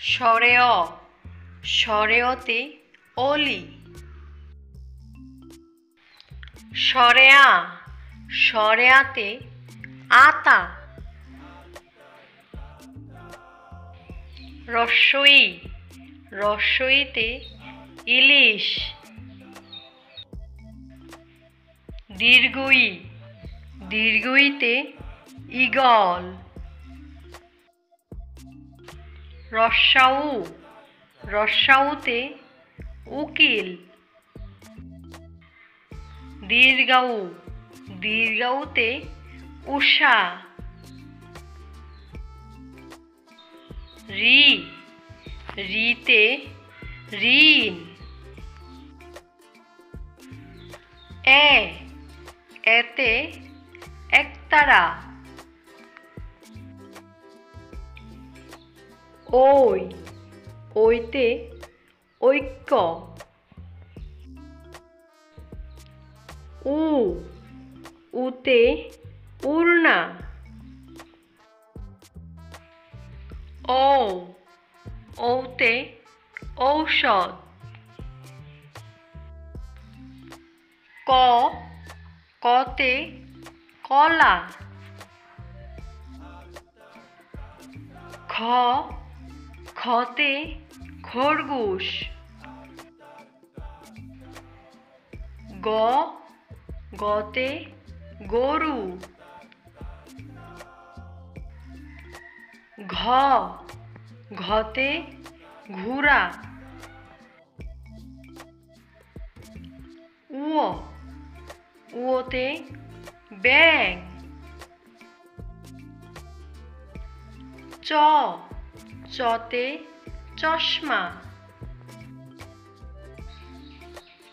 স্বরে অ, স্বরে অতে অলি। স্বরে আ, স্বরে আতে আতা। রস্বই, রস্বইতে ইলিশ। দীর্ঘই, দীর্ঘইতে ঈগল। রস্যাউ, রস্যাউতে উকিল। দীর্ঘাউ, দীর্ঘাউতে উষা। রি, রিতে ঋণ। এ, এতে একতারা। ওই, ওইতে ঐক্য। উ, উতে উড়না। ও, ওতে ঔষধ। ক, কতে কলা। খ, খতে খরগোশ। গ, গতে গরু। ঘ, ঘতে ঘোড়া। উয়, উয়তে ব্যাঙ। চ, চতে চশমা।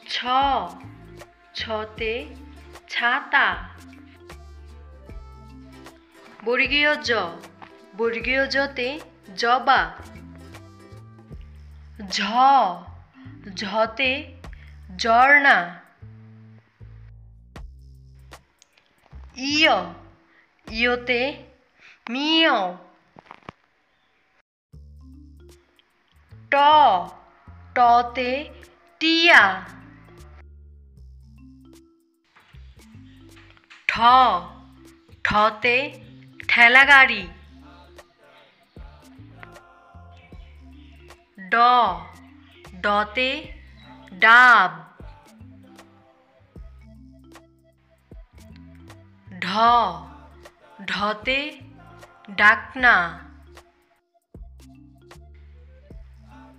ছ, ছতে ছাতা। বর্গীয় জ, বর্গীয় জতে জবা। ঝ, ঝতে ঝর্ণা। ইয়, ইয়তে মিয়। ট, টতে টিয়া। ঠ, ঠতে ঠেলাগাড়ি। ড, ডতে ডাব। ঢ, ঢতে ডাকনা।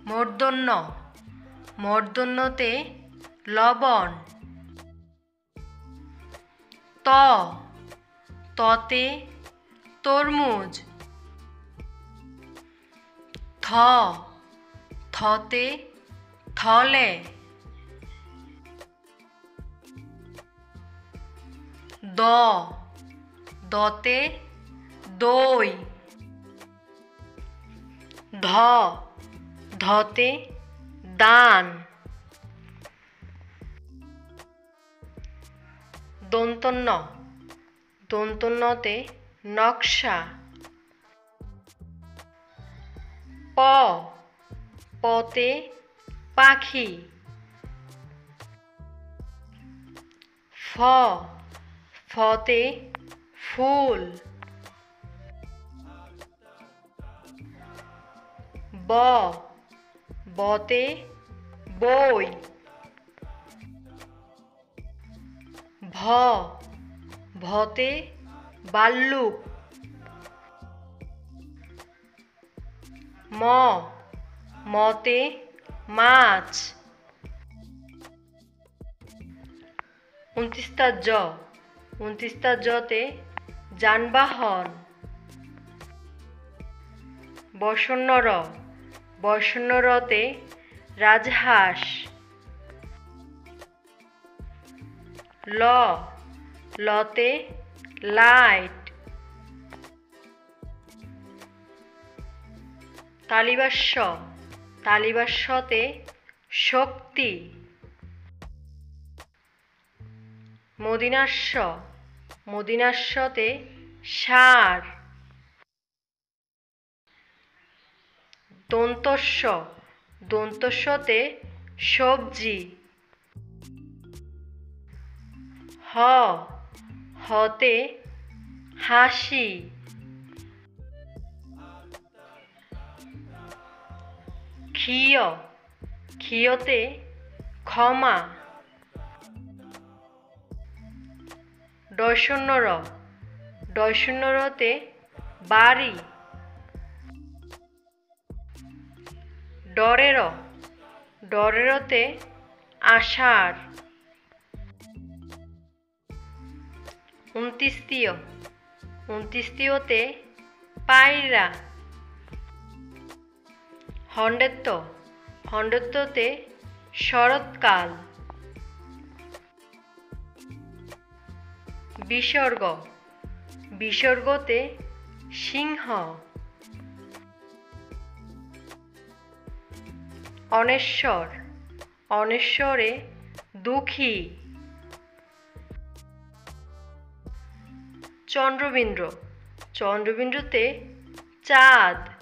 মূর্ধন্য, মূর্ধন্যতে লবণ। ত, ততে তরমুজ। থ, থতে থলে। দ, দতে দই। ধ, ধতে দান। দন্তন্য, দন্তন্যতে নকশা। প, পতে পাখি। ফ, ফতে ফুল। ব, বতে বই। ভ, ভতে ভাল্লুক। ম, মতে মাছ। ২৯টা জ, ২৯টা জতে যানবাহন। বর্ষণ্য র, বর্ষণ্য রতে রাজহাঁস। ল, লতে লাইট। তালিবাস্য, তালিবাস্যতে শক্তি। মদিনাস্য, মদিনাস্যতে সার। দন্তস্ব দন্তস্বতে সবজি। হ হতে হাসি। ক্ষীয় ক্ষীয়তে ক্ষমা। ডয়শূন্য র ডয়শূন্য রতে বাড়ি। ডরের ডরেরতে আষাঢ়। উনতিস্তীয় উনতিস্তীয়তে পায়রা। হন্ডেত্ব হন্ডেত্বতে শরৎকাল। বিসর্গ বিসর্গতে সিংহ। অনেশ্বর অনেশ্বরে দুঃখী। চন্দ্রবিন্দু চন্দ্রবিন্দুতে চাঁদ।